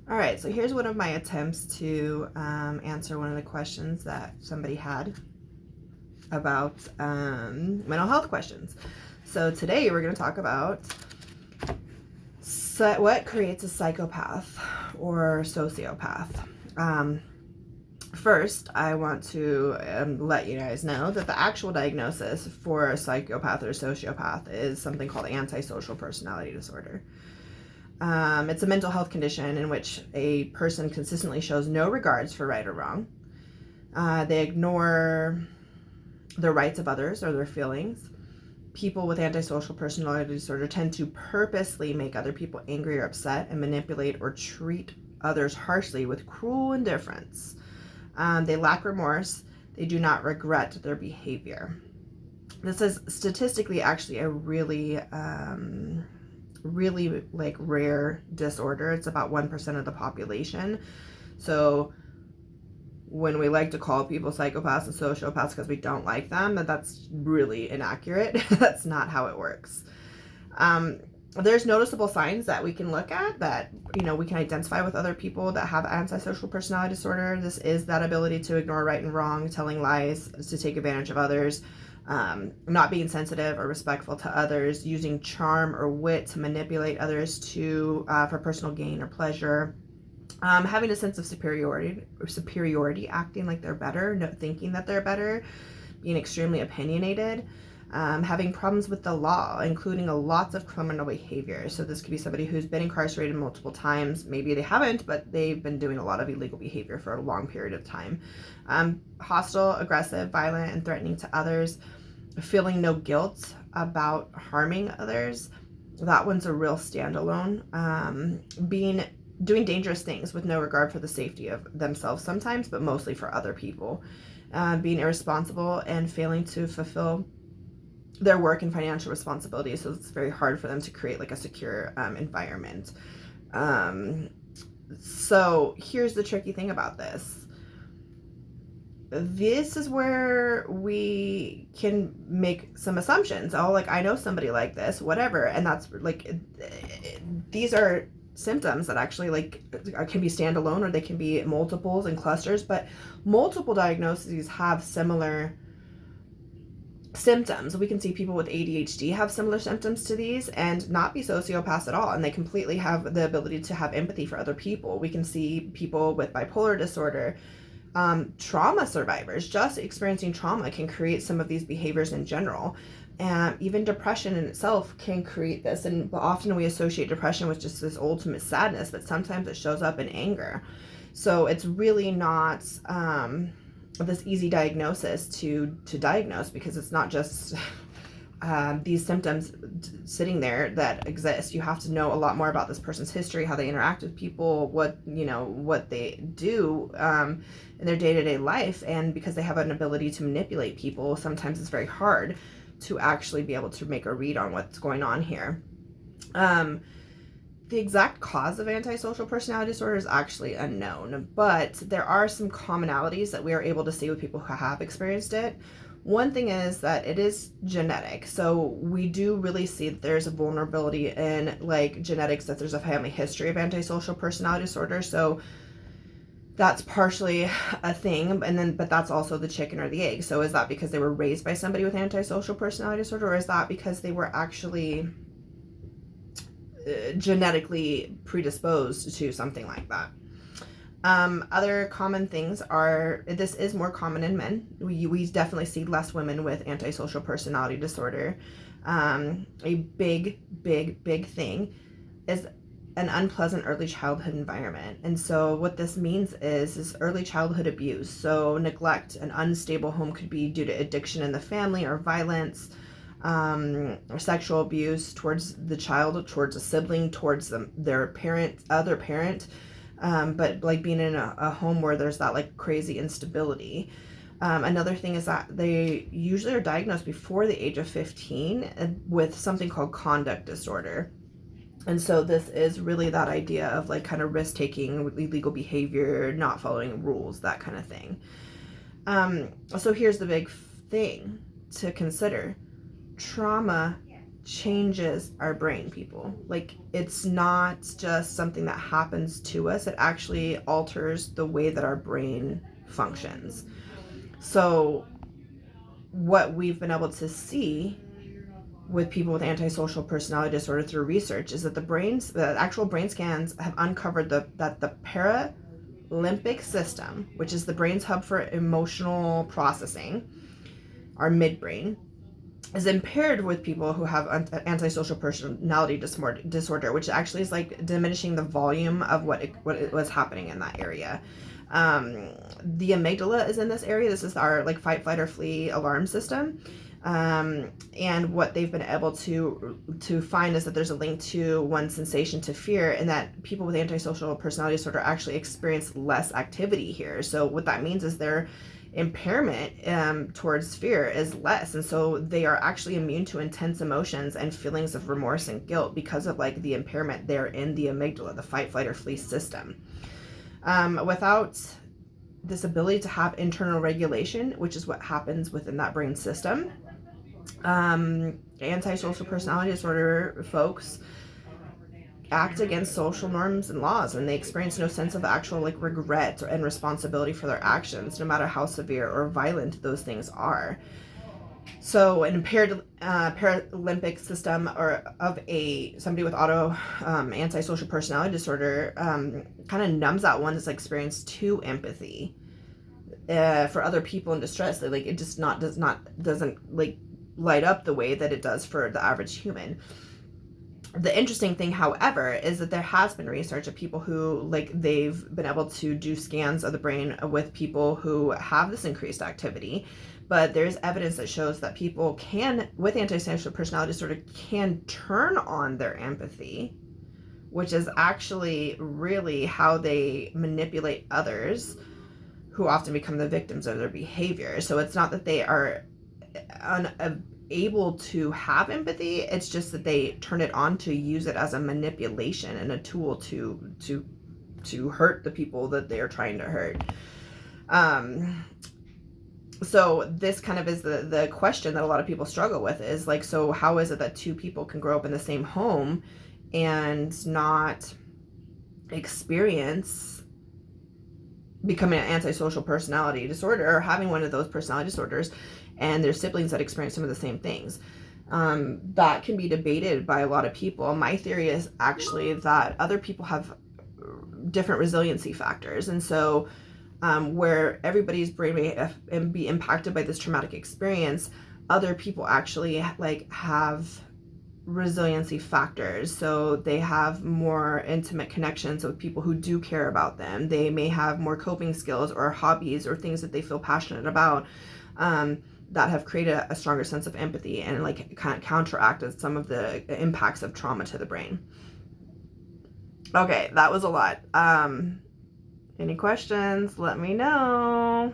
All right, so here's one of my attempts to answer one of the questions that somebody had about mental health questions. So today we're going to talk about what creates a psychopath or sociopath. First, I want to let you guys know that the actual diagnosis for a psychopath or sociopath is something called antisocial personality disorder. It's a mental health condition in which a person consistently shows no regards for right or wrong. They ignore the rights of others or their feelings. People with antisocial personality disorder tend to purposely make other people angry or upset and manipulate or treat others harshly with cruel indifference. They lack remorse. They do not regret their behavior. This is statistically actually a really like rare disorder. It's about 1% of the population. So when we like to call people psychopaths and sociopaths because we don't like them, that's really inaccurate. That's not how it works. There's noticeable signs that we can look at that, we can identify with other people that have antisocial personality disorder. This is that ability to ignore right and wrong, telling lies, to take advantage of others, not being sensitive or respectful to others, using charm or wit to manipulate others for personal gain or pleasure, having a sense of superiority, acting like they're better, thinking that they're better, being extremely opinionated, having problems with the law, including lots of criminal behavior. So this could be somebody who's been incarcerated multiple times. Maybe they haven't, but they've been doing a lot of illegal behavior for a long period of time. Hostile, aggressive, violent, and threatening to others, feeling no guilt about harming others. That one's a real standalone. Doing dangerous things with no regard for the safety of themselves sometimes, but mostly for other people. Being irresponsible and failing to fulfill their work and financial responsibilities, so it's very hard for them to create like a secure environment. So here's the tricky thing about this. This is where we can make some assumptions. Oh, like, I know somebody like this, whatever. And that's like, these are symptoms that actually like can be standalone, or they can be multiples and clusters, but multiple diagnoses have similar symptoms. We can see people with ADHD have similar symptoms to these and not be sociopaths at all, and they completely have the ability to have empathy for other people. We can see people with bipolar disorder, trauma survivors. Just experiencing trauma can create some of these behaviors in general. And even depression in itself can create this, and often we associate depression with just this ultimate sadness, but sometimes it shows up in anger. So it's really not this easy diagnosis to diagnose, because it's not just these symptoms sitting there that exist. You have to know a lot more about this person's history, how they interact with people, what they do in their day-to-day life. And because they have an ability to manipulate people, sometimes it's very hard to actually be able to make a read on what's going on here. The exact cause of antisocial personality disorder is actually unknown, but there are some commonalities that we are able to see with people who have experienced it. One thing is that it is genetic. So we do really see that there's a vulnerability in like genetics, that there's a family history of antisocial personality disorder. So that's partially a thing, but that's also the chicken or the egg. So is that because they were raised by somebody with antisocial personality disorder, or is that because they were actually genetically predisposed to something like that? Other common things are, this is more common in men. We definitely see less women with antisocial personality disorder. A big thing is an unpleasant early childhood environment. And so what this means is early childhood abuse. So neglect, an unstable home could be due to addiction in the family, or violence, or sexual abuse towards the child, towards a sibling, towards their other parent. But like being in a home where there's that like crazy instability. Another thing is that they usually are diagnosed before the age of 15 with something called conduct disorder. And so this is really that idea of like kind of risk-taking, illegal behavior, not following rules, that kind of thing. So here's the big thing to consider. Trauma changes our brain, people. Like, it's not just something that happens to us, it actually alters the way that our brain functions. So what we've been able to see with people with antisocial personality disorder through research is that the actual brain scans have uncovered that the paralimbic system, which is the brain's hub for emotional processing, our midbrain, is impaired with people who have antisocial personality disorder, which actually is like diminishing the volume of what was happening in that area. The amygdala is in this area. This is our like fight, flight, or flee alarm system. And what they've been able to find is that there's a link to one sensation to fear, and that people with antisocial personality disorder actually experience less activity here. So what that means is their impairment towards fear is less, and so they are actually immune to intense emotions and feelings of remorse and guilt because of like the impairment there in the amygdala, the fight, flight, or flee system. Without this ability to have internal regulation, which is what happens within that brain system, antisocial personality disorder folks act against social norms and laws, and they experience no sense of actual like regret and responsibility for their actions, no matter how severe or violent those things are. So an impaired paralimbic system or of somebody with antisocial personality disorder kind of numbs out one's experience to empathy for other people in distress. Like, it just doesn't like light up the way that it does for the average human. The interesting thing, however, is that there has been research of people who, like, they've been able to do scans of the brain with people who have this increased activity, but there's evidence that shows that people with antisocial personality disorder can turn on their empathy, which is actually really how they manipulate others, who often become the victims of their behavior. So it's not that they are able to have empathy, it's just that they turn it on to use it as a manipulation and a tool to hurt the people that they are trying to hurt. So this kind of is the question that a lot of people struggle with, is like, so how is it that two people can grow up in the same home and not experience becoming an antisocial personality disorder or having one of those personality disorders, and their siblings that experience some of the same things? That can be debated by a lot of people. My theory is actually that other people have different resiliency factors, and so where everybody's brain may be impacted by this traumatic experience, other people actually like have resiliency factors. So they have more intimate connections with people who do care about them. They may have more coping skills or hobbies or things that they feel passionate about, that have created a stronger sense of empathy and like kind of counteracted some of the impacts of trauma to the brain. Okay, that was a lot. Any questions? Let me know.